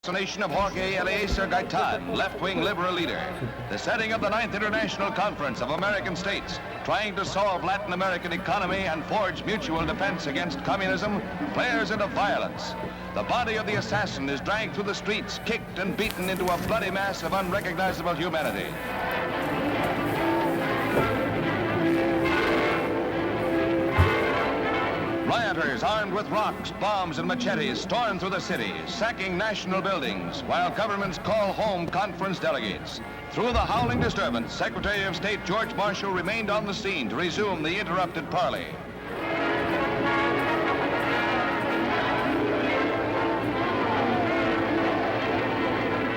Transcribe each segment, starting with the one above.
Assassination of Jorge Eliezer Gaitan, left-wing liberal leader. The setting of the 9th International Conference of American States, trying to solve Latin American economy and forge mutual defense against communism, flares into violence. The body of the assassin is dragged through the streets, kicked and beaten into a bloody mass of unrecognizable humanity. Rioters armed with rocks, bombs, and machetes storm through the city, sacking national buildings, while governments call home conference delegates. Through the howling disturbance, Secretary of State George Marshall remained on the scene to resume the interrupted parley.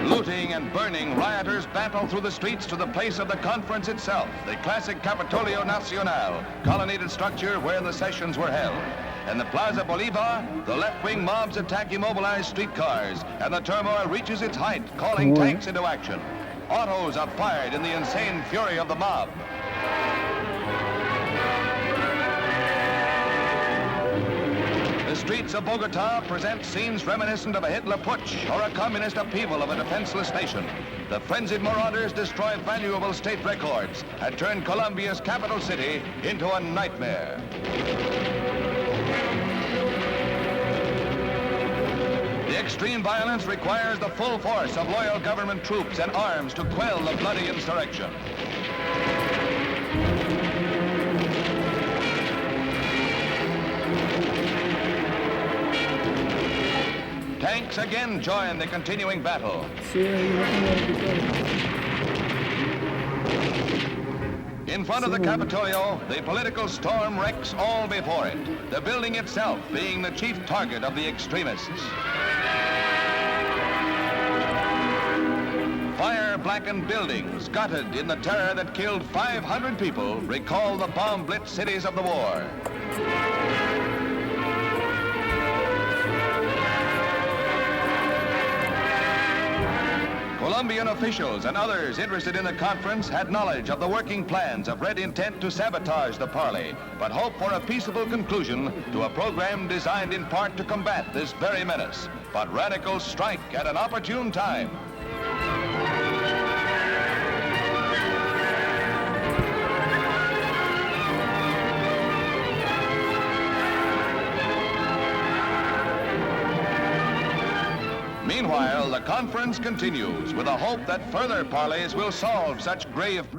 Looting and burning, rioters battle through the streets to the place of the conference itself, the classic Capitolio Nacional, colonnaded structure where the sessions were held. In the Plaza Bolivar, the left-wing mobs attack immobilized streetcars, and the turmoil reaches its height, calling tanks into action. Autos are fired in the insane fury of the mob. The streets of Bogotá present scenes reminiscent of a Hitler putsch or a communist upheaval of a defenseless nation. The frenzied marauders destroy valuable state records and turn Colombia's capital city into a nightmare. The extreme violence requires the full force of loyal government troops and arms to quell the bloody insurrection. Tanks again join the continuing battle. In front of the Capitolio, the political storm wrecks all before it, the building itself being the chief target of the extremists. Fire-blackened buildings, gutted in the terror that killed 500 people, recall the bomb-blitzed cities of the war. Colombian officials and others interested in the conference had knowledge of the working plans of Red intent to sabotage the parley, but hope for a peaceable conclusion to a program designed in part to combat this very menace. But radicals strike at an opportune time. Meanwhile, the conference continues with a hope that further parleys will solve such grave